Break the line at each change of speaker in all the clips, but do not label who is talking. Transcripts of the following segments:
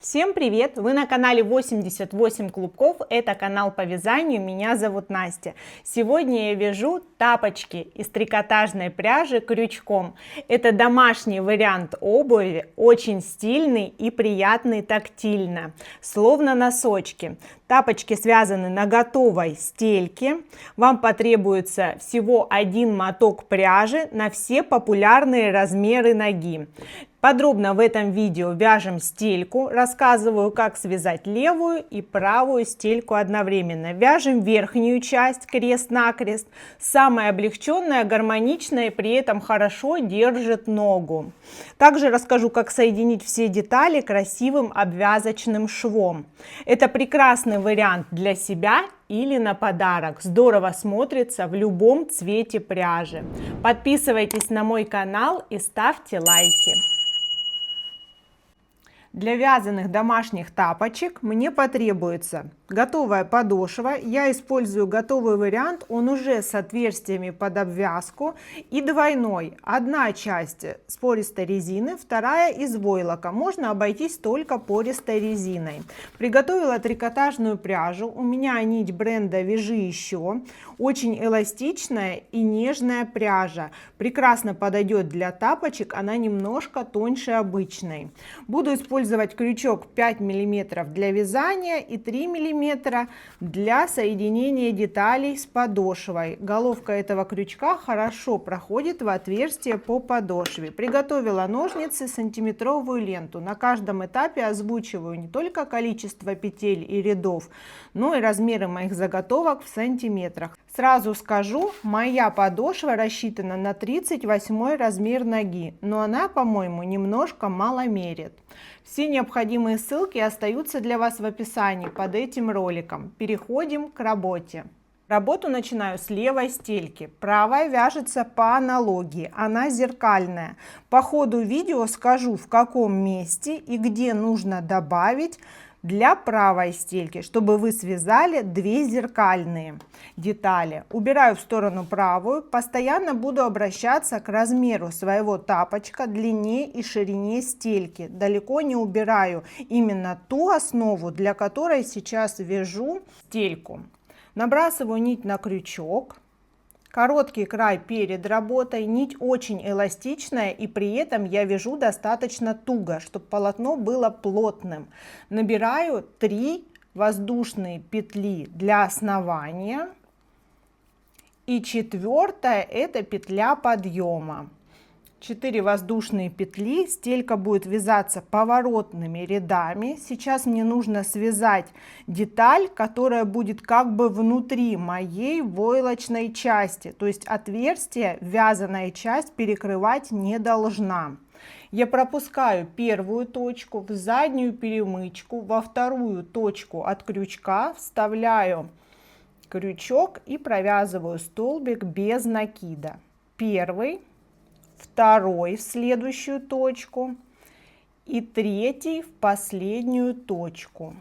Всем привет! Вы на канале 88 клубков, это канал по вязанию, меня зовут Настя. Сегодня я вяжу тапочки из трикотажной пряжи крючком. Это домашний вариант обуви, очень стильный и приятный тактильно, словно носочки. Тапочки связаны на готовой стельке. Вам потребуется всего один моток пряжи на все популярные размеры ноги. Подробно в этом видео вяжем стельку, рассказываю, как связать левую и правую стельку одновременно. Вяжем верхнюю часть крест-накрест, самая облегченная, гармоничная и при этом хорошо держит ногу. Также расскажу, как соединить все детали красивым обвязочным швом. Это прекрасный вариант для себя или на подарок. Здорово смотрится в любом цвете пряжи. Подписывайтесь на мой канал и ставьте лайки. Для вязаных домашних тапочек мне потребуется готовая подошва. Я использую готовый вариант, он уже с отверстиями под обвязку и двойной. Одна часть с пористой резины, вторая из войлока. Можно обойтись только пористой резиной. Приготовила трикотажную пряжу. У меня нить бренда «Вяжи еще». Очень эластичная и нежная пряжа. Прекрасно подойдет для тапочек, она немножко тоньше обычной. Буду использовать крючок 5 мм для вязания и 3 мм для соединения деталей с подошвой. Головка этого крючка хорошо проходит в отверстие по подошве. Приготовила ножницы, сантиметровую ленту. На каждом этапе озвучиваю не только количество петель и рядов, но и размеры моих заготовок в сантиметрах. Сразу скажу, моя подошва рассчитана на 38 размер ноги, но она, по-моему, немножко маломерит. Все необходимые ссылки остаются для вас в описании под этим роликом. Переходим к работе. Работу начинаю с левой стельки. Правая вяжется по аналогии, она зеркальная. По ходу видео скажу, в каком месте и где нужно добавить для правой стельки, чтобы вы связали две зеркальные детали. Убираю в сторону правую, постоянно буду обращаться к размеру своего тапочка, длине и ширине стельки. Далеко не убираю именно ту основу, для которой сейчас вяжу стельку. Набрасываю нить на крючок. Короткий край перед работой, нить очень эластичная и при этом я вяжу достаточно туго, чтобы полотно было плотным. Набираю 3 воздушные петли для основания и 4-я это петля подъема. 4 воздушные петли, стелька будет вязаться поворотными рядами. Сейчас мне нужно связать деталь, которая будет как бы внутри моей войлочной части, то есть отверстие вязаная часть перекрывать не должна. Я пропускаю первую точку в заднюю перемычку, во вторую точку от крючка вставляю крючок и провязываю столбик без накида. Первый, второй в следующую точку и третий в последнюю точку.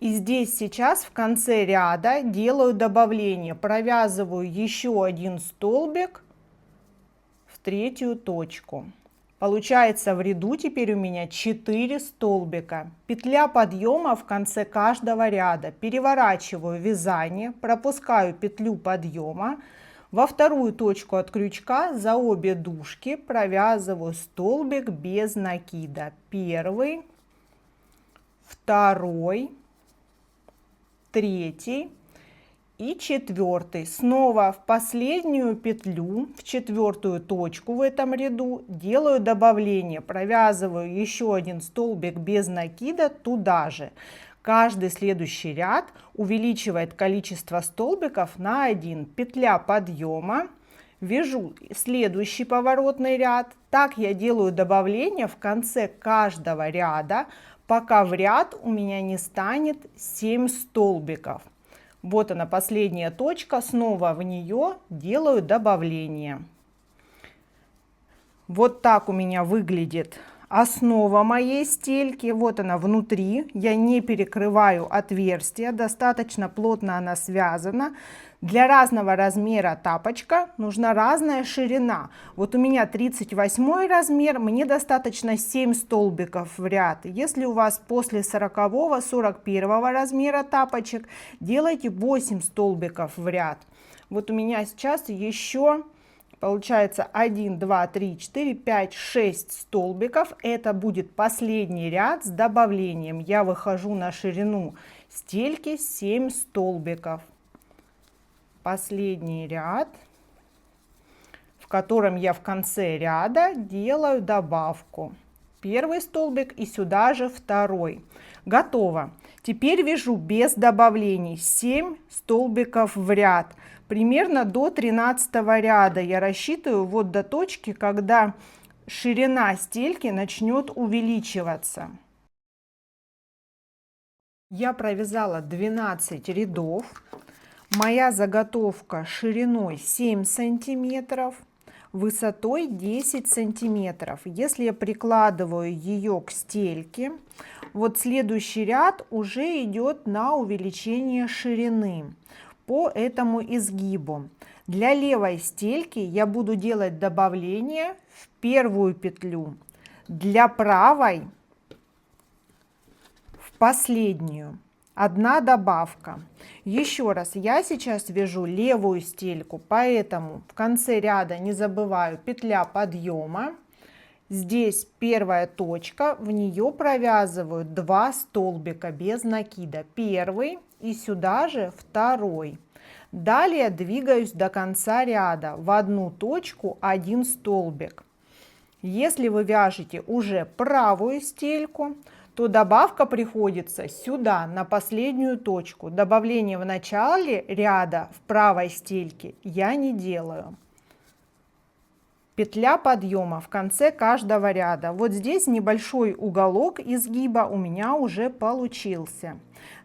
И здесь сейчас в конце ряда делаю добавление, провязываю еще один столбик в третью точку. Получается в ряду теперь у меня 4 столбика. Петля подъема в конце каждого ряда. Переворачиваю вязание, пропускаю петлю подъема. Во вторую точку от крючка за обе дужки провязываю столбик без накида. Первый, второй, третий и 4-й. Снова в последнюю петлю, в 4-ю точку в этом ряду делаю добавление. Провязываю еще один столбик без накида туда же. Каждый следующий ряд увеличивает количество столбиков на 1. Петля подъема, вяжу следующий поворотный ряд. Так я делаю добавление в конце каждого ряда, пока в ряд у меня не станет 7 столбиков. Вот она последняя точка, снова в нее делаю добавление. Вот так у меня выглядит основа моей стельки. Вот она внутри. Я не перекрываю отверстие. Достаточно плотно она связана. Для разного размера тапочка нужна разная ширина. Вот у меня 38 размер, мне достаточно 7 столбиков в ряд. Если у вас после 40-го, 41 размера тапочек, делайте 8 столбиков в ряд. Вот у меня сейчас еще получается 1, 2, 3, 4, 5, 6 столбиков. Это будет последний ряд с добавлением. Я выхожу на ширину стельки 7 столбиков. Последний ряд, в котором я в конце ряда делаю добавку. Первый столбик и сюда же второй. Готово. Теперь вяжу без добавлений 7 столбиков в ряд. Примерно до 13 ряда я рассчитываю вот до точки, когда ширина стельки начнет увеличиваться. Я провязала 12 рядов. Моя заготовка шириной 7 сантиметров, высотой 10 сантиметров. Если я прикладываю ее к стельке, вот следующий ряд уже идет на увеличение ширины по этому изгибу. Для левой стельки я буду делать добавление в первую петлю, для правой в последнюю. Одна добавка. Еще раз, я сейчас вяжу левую стельку, поэтому в конце ряда не забываю петля подъема. Здесь первая точка, в нее провязываю 2 столбика без накида. Первый и сюда же второй. Далее двигаюсь до конца ряда. В одну точку 1 столбик. Если вы вяжете уже правую стельку, то добавка приходится сюда, на последнюю точку. Добавление в начале ряда в правой стельке я не делаю. Петля подъема в конце каждого ряда. Вот здесь небольшой уголок изгиба у меня уже получился.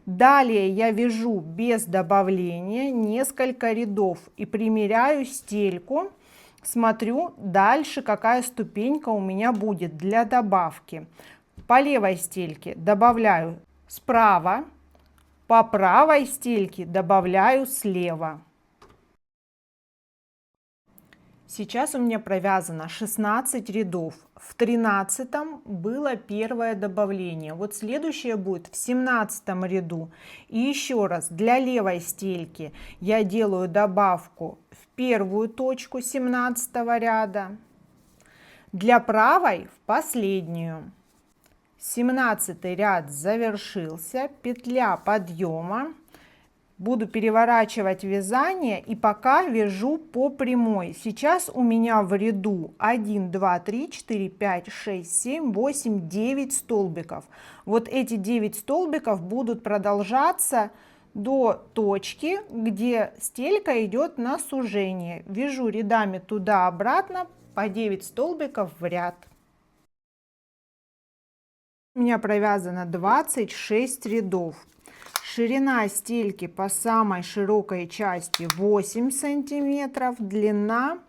Далее я вяжу без добавления несколько рядов и примеряю стельку. Смотрю дальше, какая ступенька у меня будет для добавки. По левой стельке добавляю справа, по правой стельке добавляю слева. Сейчас у меня провязано 16 рядов. В 13 было первое добавление. Вот следующее будет в 17 ряду. И еще раз, для левой стельки я делаю добавку в первую точку 17 ряда, для правой в последнюю. 17 ряд завершился, петля подъема. Буду переворачивать вязание и пока вяжу по прямой. Сейчас у меня в ряду 1, 2, 3, 4, 5, 6, 7, 8, 9 столбиков. Вот эти 9 столбиков будут продолжаться до точки, где стелька идет на сужение. Вяжу рядами туда-обратно по 9 столбиков в ряд. У меня провязано 26 рядов. Ширина стельки по самой широкой части 8 сантиметров, длина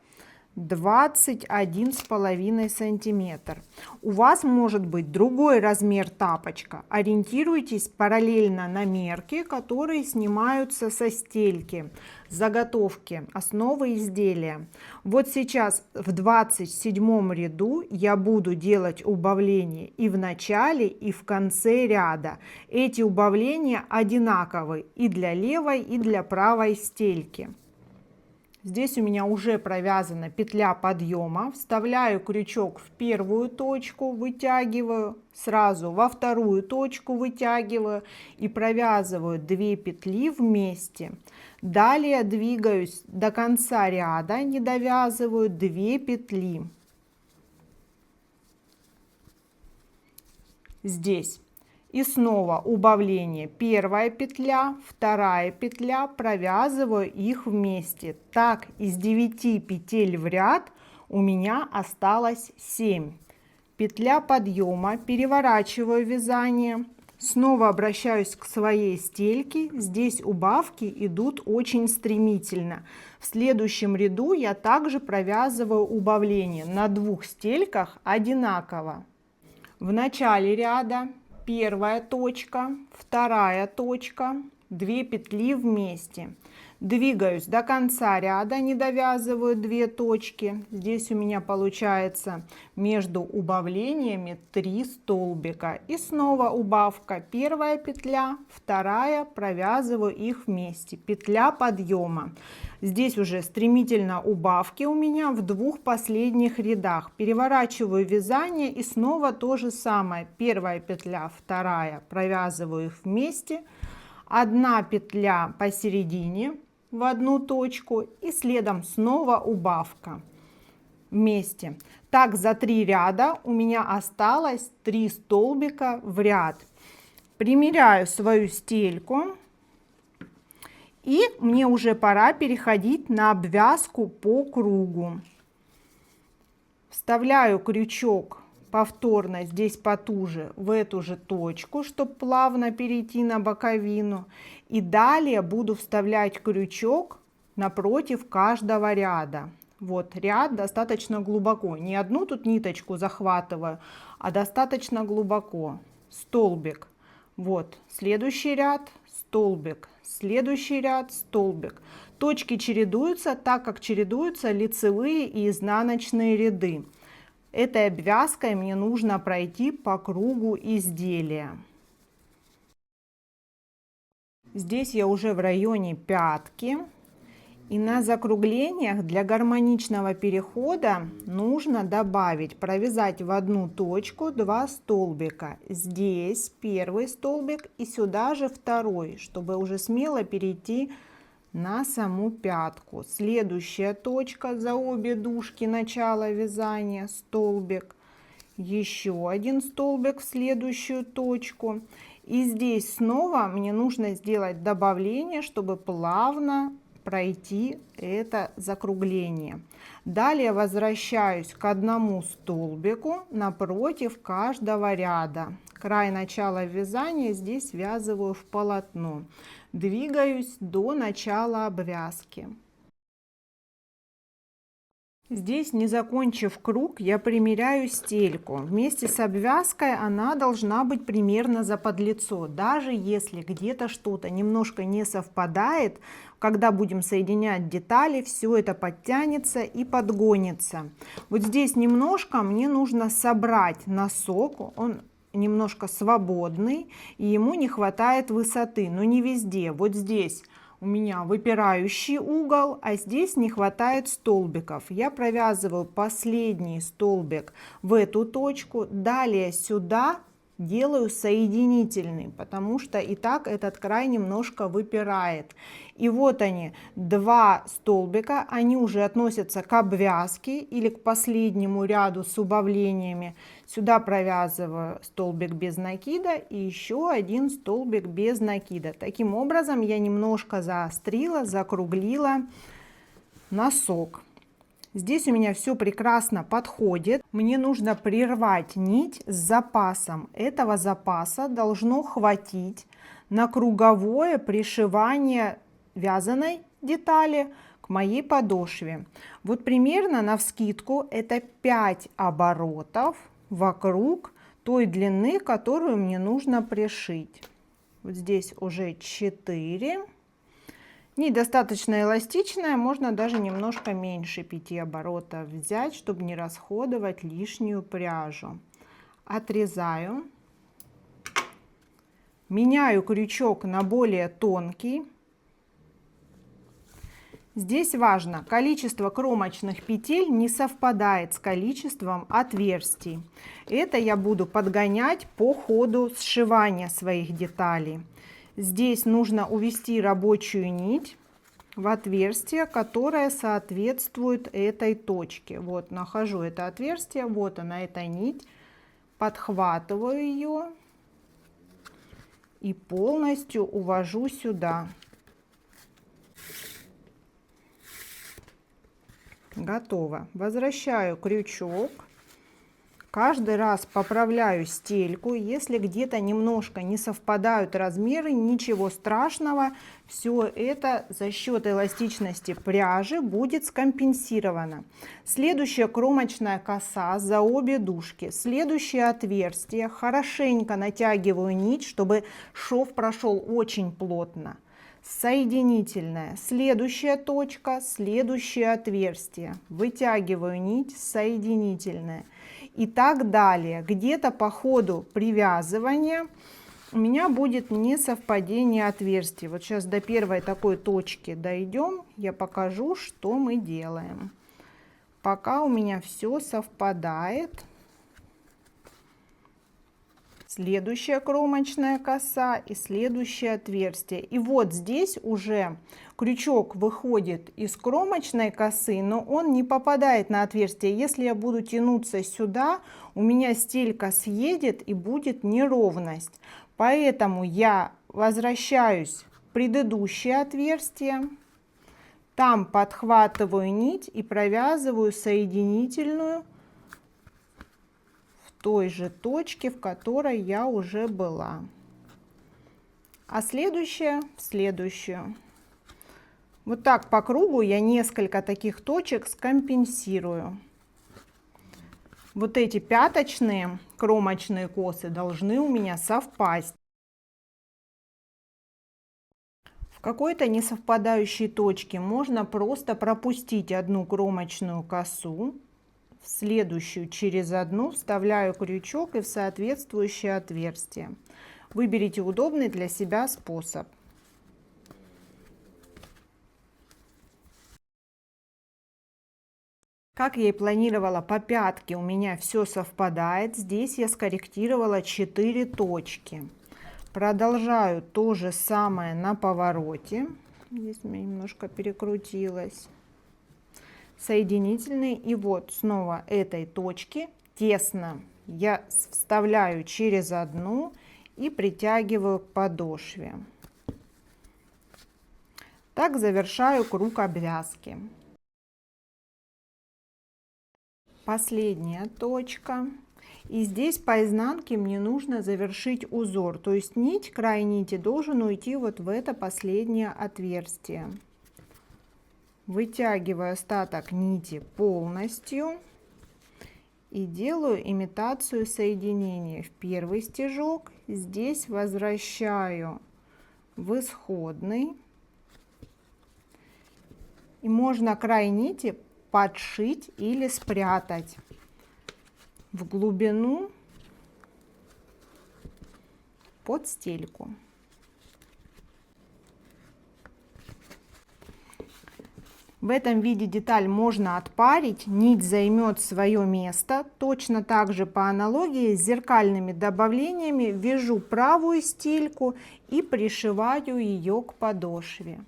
21,5 сантиметр. У вас может быть другой размер тапочка. Ориентируйтесь параллельно на мерки, которые снимаются со стельки. Заготовки, основы изделия. Вот сейчас в 27 ряду я буду делать убавления и в начале, и в конце ряда. Эти убавления одинаковы и для левой, и для правой стельки. Здесь у меня уже провязана петля подъема. Вставляю крючок в первую точку, вытягиваю, сразу во вторую точку вытягиваю и провязываю 2 петли вместе. Далее двигаюсь до конца ряда, не довязываю 2 петли. Здесь. И снова убавление, первая петля, вторая петля, провязываю их вместе. Так из 9 петель в ряд у меня осталось 7. Петля подъема, переворачиваю вязание, снова обращаюсь к своей стельке. Здесь убавки идут очень стремительно. В следующем ряду я также провязываю убавление на 2 стельках одинаково. В начале ряда первая точка, вторая точка, 2 петли вместе. Двигаюсь до конца ряда, не довязываю 2 точки. Здесь у меня получается между убавлениями 3 столбика. И снова убавка. Первая петля, вторая, провязываю их вместе. Петля подъема. Здесь уже стремительно убавки у меня в 2 последних рядах. Переворачиваю вязание и снова то же самое. Первая петля, вторая, провязываю их вместе. 1 петля посередине в одну точку и следом снова убавка вместе. Так за 3 ряда у меня осталось 3 столбика в ряд. Примеряю свою стельку. И мне уже пора переходить на обвязку по кругу. Вставляю крючок повторно здесь потуже в эту же точку, чтобы плавно перейти на боковину. И далее буду вставлять крючок напротив каждого ряда. Вот ряд достаточно глубоко. Не одну тут ниточку захватываю, а достаточно глубоко. Столбик. Вот следующий ряд, столбик. Следующий ряд, столбик. Точки чередуются так, как чередуются лицевые и изнаночные ряды. Этой обвязкой мне нужно пройти по кругу изделия. Здесь я уже в районе пятки. И на закруглениях для гармоничного перехода нужно добавить, провязать в одну точку 2 столбика. Здесь первый столбик и сюда же второй, чтобы уже смело перейти на саму пятку. Следующая точка за обе дужки начала вязания, столбик. Еще один столбик в следующую точку. И здесь снова мне нужно сделать добавление, чтобы плавно пройти это закругление. Далее возвращаюсь к одному столбику напротив каждого ряда. Край начала вязания здесь ввязываю в полотно. Двигаюсь до начала обвязки. Здесь, не закончив круг, я примеряю стельку. Вместе с обвязкой она должна быть примерно за подлицо. Даже если где-то что-то немножко не совпадает, когда будем соединять детали, все это подтянется и подгонится. Вот здесь немножко мне нужно собрать носок. Он немножко свободный, и ему не хватает высоты, но не везде. Вот здесь у меня выпирающий угол, а здесь не хватает столбиков. Я провязываю последний столбик в эту точку, далее сюда делаю соединительный, потому что и так этот край немножко выпирает. И вот они, 2 столбика, они уже относятся к обвязке или к последнему ряду с убавлениями. Сюда провязываю столбик без накида и еще один столбик без накида. Таким образом я немножко заострила, закруглила носок. Здесь у меня все прекрасно подходит. Мне нужно прервать нить с запасом. Этого запаса должно хватить на круговое пришивание вязаной детали к моей подошве. Вот примерно навскидку это 5 оборотов вокруг той длины, которую мне нужно пришить. Вот здесь уже 4. Нить достаточно эластичная, можно даже немножко меньше 5 оборотов взять, чтобы не расходовать лишнюю пряжу. Отрезаю, меняю крючок на более тонкий. Здесь важно, количество кромочных петель не совпадает с количеством отверстий. Это я буду подгонять по ходу сшивания своих деталей. Здесь нужно увести рабочую нить в отверстие, которое соответствует этой точке. Вот нахожу это отверстие, вот она, эта нить, подхватываю ее и полностью увожу сюда. Готово. Возвращаю крючок Каждый раз поправляю стельку. Если где-то немножко не совпадают размеры, ничего страшного. Все это за счет эластичности пряжи будет скомпенсировано. Следующая кромочная коса за обе дужки. Следующее отверстие. Хорошенько натягиваю нить, чтобы шов прошел очень плотно. Соединительная. Следующая точка, следующее отверстие. Вытягиваю нить, соединительная. И так далее. Где-то по ходу привязывания у меня будет несовпадение отверстий. Вот сейчас до первой такой точки дойдем, я покажу, что мы делаем. Пока у меня все совпадает. Следующая кромочная коса и следующее отверстие. И вот здесь уже крючок выходит из кромочной косы, но он не попадает на отверстие. Если я буду тянуться сюда, у меня стелька съедет и будет неровность. Поэтому я возвращаюсь в предыдущее отверстие. Там подхватываю нить и провязываю соединительную той же точке, в которой я уже была, а следующая в следующую. Вот так по кругу я несколько таких точек скомпенсирую. Вот эти пяточные кромочные косы должны у меня совпасть. В какой-то несовпадающей точке можно просто пропустить одну кромочную косу, в следующую через одну вставляю крючок и в соответствующее отверстие. Выберите удобный для себя способ. Как я и планировала, по пятке у меня все совпадает. Здесь я скорректировала 4 точки. Продолжаю то же самое на повороте. Здесь у меня немножко перекрутилось. Соединительный, и вот снова этой точки тесно я вставляю через одну и притягиваю к подошве. Так завершаю круг обвязки. Последняя точка, и здесь по изнанке мне нужно завершить узор, то есть нить, край нити должен уйти вот в это последнее отверстие. Вытягиваю остаток нити полностью и делаю имитацию соединения в первый стежок. Здесь возвращаю в исходный. И можно край нити подшить или спрятать в глубину под стельку. В этом виде деталь можно отпарить, нить займет свое место. Точно так же по аналогии с зеркальными добавлениями вяжу правую стельку и пришиваю ее к подошве.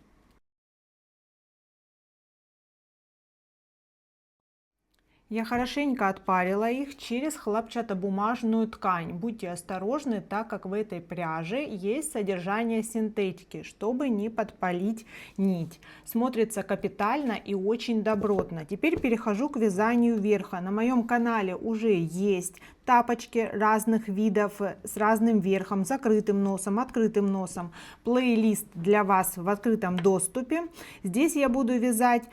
Я хорошенько отпарила их через хлопчатобумажную ткань. Будьте осторожны, так как в этой пряже есть содержание синтетики, чтобы не подпалить нить. Смотрится капитально и очень добротно. Теперь перехожу к вязанию верха. На моем канале уже есть тапочки разных видов с разным верхом, закрытым носом, открытым носом. Плейлист для вас в открытом доступе. Здесь я буду вязать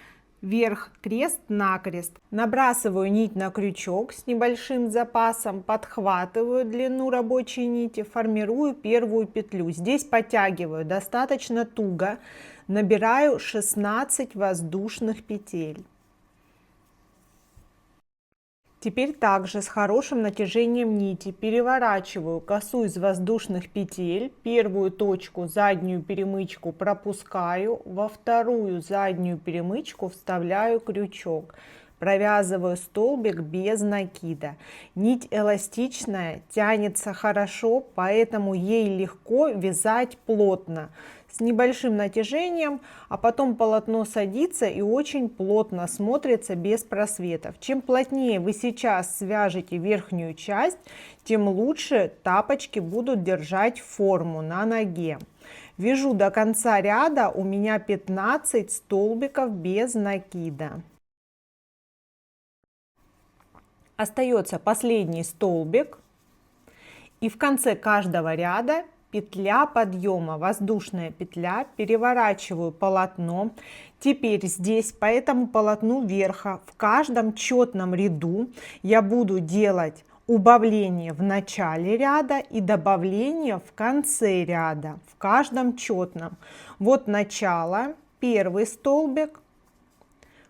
верх крест-накрест. Набрасываю нить на крючок с небольшим запасом, подхватываю длину рабочей нити, формирую первую петлю. Здесь подтягиваю достаточно туго, набираю 16 воздушных петель. Теперь также с хорошим натяжением нити переворачиваю косу из воздушных петель, первую точку, заднюю перемычку пропускаю, во вторую заднюю перемычку вставляю крючок, провязываю столбик без накида. Нить эластичная, тянется хорошо, поэтому ей легко вязать плотно, с небольшим натяжением, а потом полотно садится и очень плотно смотрится без просветов. Чем плотнее вы сейчас свяжете верхнюю часть, тем лучше тапочки будут держать форму на ноге. Вяжу до конца ряда, у меня 15 столбиков без накида. Остается последний столбик, и в конце каждого ряда петля подъема, воздушная петля, переворачиваю полотно. Теперь здесь по этому полотну верха в каждом четном ряду я буду делать убавление в начале ряда и добавление в конце ряда, в каждом четном. Вот начало, первый столбик,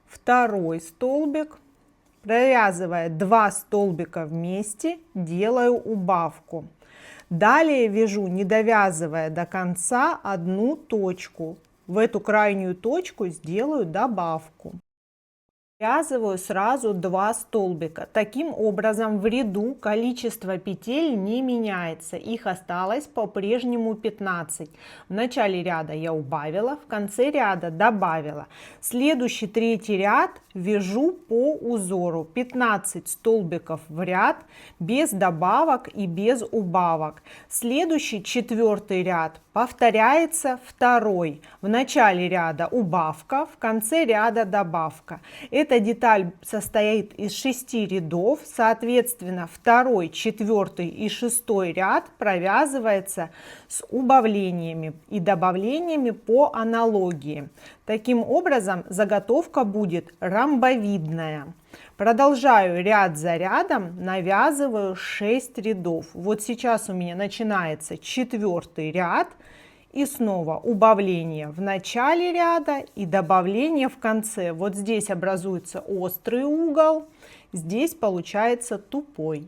второй столбик, провязывая 2 столбика вместе, делаю убавку. Далее вяжу, не довязывая до конца, одну точку. В эту крайнюю точку сделаю добавку. Провязываю сразу 2 столбика. Таким образом в ряду количество петель не меняется, их осталось по-прежнему 15. В начале ряда я убавила, в конце ряда добавила. Следующий третий ряд вяжу по узору 15 столбиков в ряд без добавок и без убавок. Следующий четвертый ряд повторяется второй. В начале ряда убавка, в конце ряда добавка. Эта деталь состоит из 6 рядов, соответственно, второй, четвертый и шестой ряд провязывается с убавлениями и добавлениями по аналогии. Таким образом, заготовка будет ромбовидная. Продолжаю ряд за рядом, навязываю 6 рядов. Вот сейчас у меня начинается четвертый ряд. И снова убавление в начале ряда и добавление в конце. Вот здесь образуется острый угол, здесь получается тупой.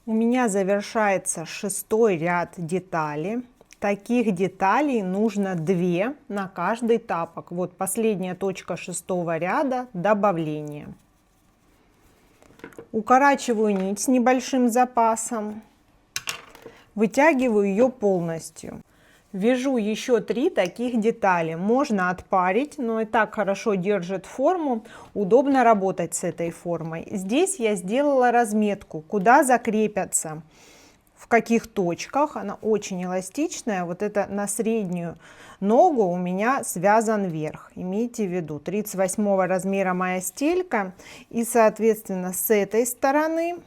У меня завершается 6-й ряд деталей. Таких деталей нужно 2 на каждый тапок. Вот последняя точка 6-го ряда, добавление. Укорачиваю нить с небольшим запасом. Вытягиваю ее полностью. Вяжу еще 3 таких детали. Можно отпарить, но и так хорошо держит форму. Удобно работать с этой формой. Здесь я сделала разметку, куда закрепятся, в каких точках. Она очень эластичная. Вот это на среднюю ногу у меня связан верх. Имейте в виду, 38 размера моя стелька. И, соответственно, с этой стороны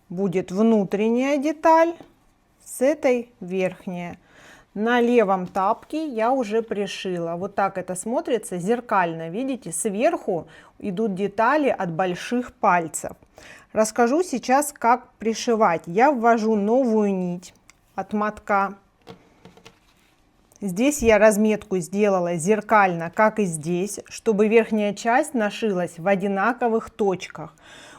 будет внутренняя деталь, с этой верхняя. На левом тапке я уже пришила. Вот так это смотрится зеркально. Видите, сверху идут детали от больших пальцев. Расскажу сейчас, как пришивать. Я ввожу новую нить от мотка. Здесь я разметку сделала зеркально, как и здесь, чтобы верхняя часть нашилась в одинаковых точках.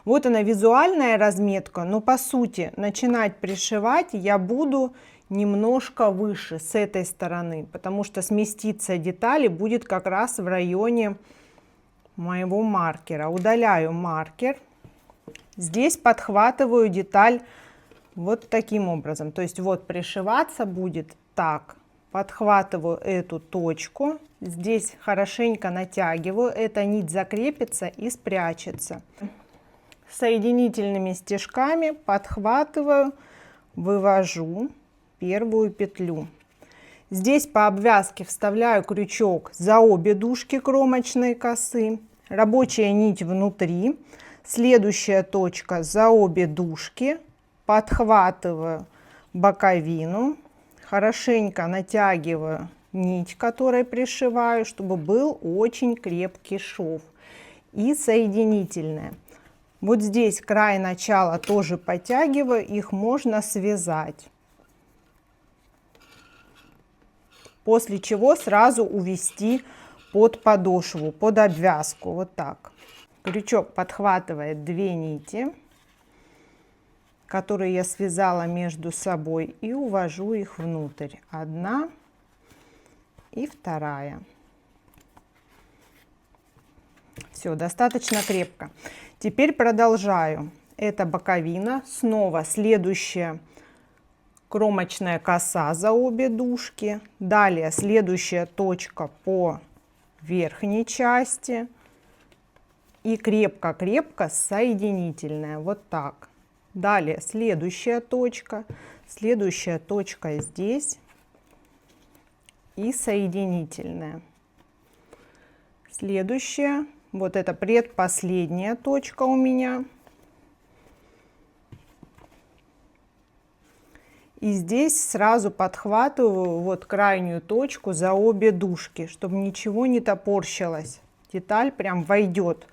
Вот она визуальная разметка, но по сути начинать пришивать я буду немножко выше с этой стороны, потому что сместиться детали будет как раз в районе моего маркера. Удаляю маркер. Здесь подхватываю деталь вот таким образом. То есть вот пришиваться будет так. Подхватываю эту точку. Здесь хорошенько натягиваю. Эта нить закрепится и спрячется. Соединительными стежками подхватываю, вывожу первую петлю. Здесь по обвязке вставляю крючок за обе дужки кромочной косы, рабочая нить внутри, следующая точка за обе дужки, подхватываю боковину, хорошенько натягиваю нить, которой пришиваю, чтобы был очень крепкий шов, и соединительная. Вот здесь край начала тоже подтягиваю, их можно связать. После чего сразу увести под подошву, под обвязку, вот так. Крючок подхватывает 2 нити, которые я связала между собой, и увожу их внутрь. Одна и вторая. Все, достаточно крепко. Теперь продолжаю. Это боковина. Снова следующая кромочная коса за обе дужки. Далее следующая точка по верхней части. И крепко-крепко соединительная. Вот так. Далее следующая точка здесь. И соединительная. Следующая Вот это предпоследняя точка у меня. И здесь сразу подхватываю вот крайнюю точку за обе дужки, чтобы ничего не топорщилось. Деталь прям войдет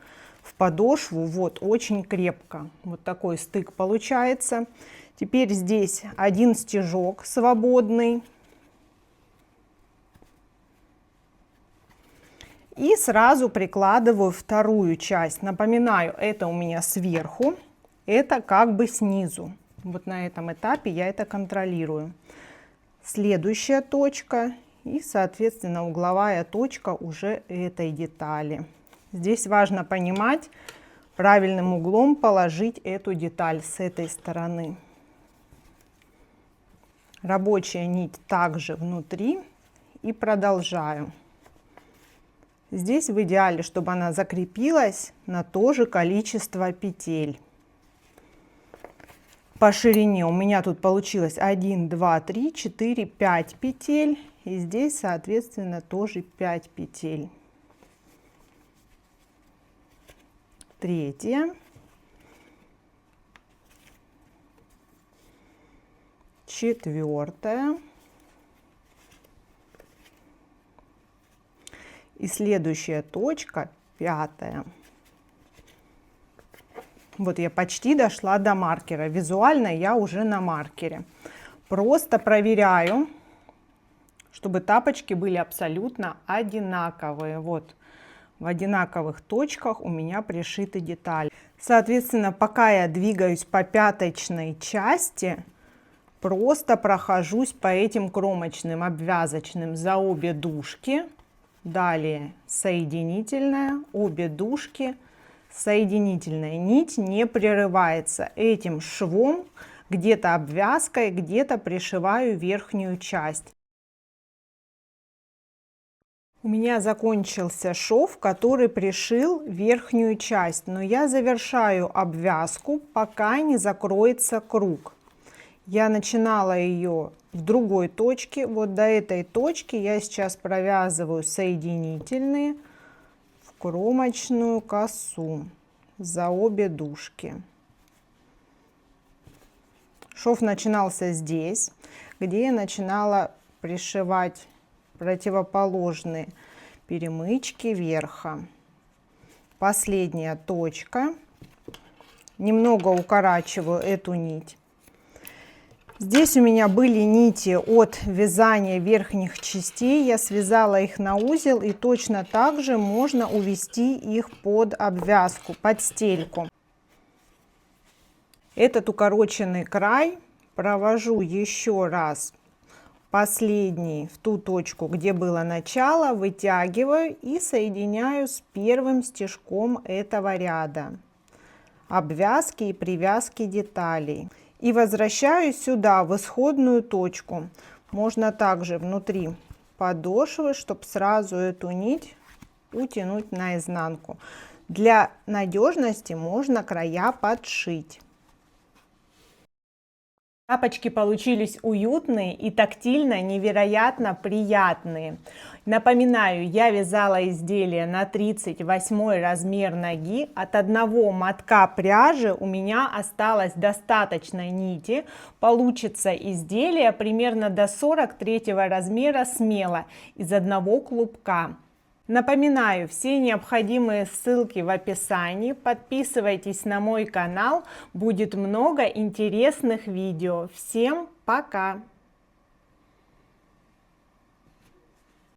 в подошву вот очень крепко. Вот такой стык получается. Теперь здесь один стежок свободный. И сразу прикладываю вторую часть. Напоминаю, это у меня сверху, это как бы снизу. Вот на этом этапе я это контролирую. Следующая точка и, соответственно, угловая точка уже этой детали. Здесь важно понимать, правильным углом положить эту деталь с этой стороны. Рабочая нить также внутри и продолжаю. Здесь в идеале, чтобы она закрепилась на то же количество петель. По ширине у меня тут получилось 1, 2, 3, 4, 5 петель. И здесь, соответственно, тоже 5 петель. Третья. Четвертая. И следующая точка, пятая. Вот я почти дошла до маркера. Визуально я уже на маркере. Просто проверяю, чтобы тапочки были абсолютно одинаковые. Вот в одинаковых точках у меня пришиты детали. Соответственно, пока я двигаюсь по пяточной части, просто прохожусь по этим кромочным, обвязочным за обе дужки. Далее соединительная, обе дужки, соединительная нить не прерывается. Этим швом, где-то обвязкой, где-то пришиваю верхнюю часть. У меня закончился шов, который пришил верхнюю часть, но я завершаю обвязку, пока не закроется круг. Я начинала ее в другой точке, вот до этой точки я сейчас провязываю соединительные в кромочную косу за обе дужки. Шов начинался здесь, где я начинала пришивать противоположные перемычки верха. Последняя точка. Немного укорачиваю эту нить. Здесь у меня были нити от вязания верхних частей. Я связала их на узел, и точно так же можно увести их под обвязку, под стельку. Этот укороченный край провожу еще раз последний в ту точку, где было начало, вытягиваю и соединяю с первым стежком этого ряда обвязки и привязки деталей. И возвращаюсь сюда, в исходную точку. Можно также внутри подошвы, чтобы сразу эту нить утянуть наизнанку. Для надежности можно края подшить. Тапочки получились уютные и тактильно невероятно приятные. Напоминаю, я вязала изделие на 38 размер ноги. От одного мотка пряжи у меня осталось достаточно нити. Получится изделие примерно до 43 размера смело из одного клубка. Напоминаю, все необходимые ссылки в описании. Подписывайтесь на мой канал, будет много интересных видео. Всем пока!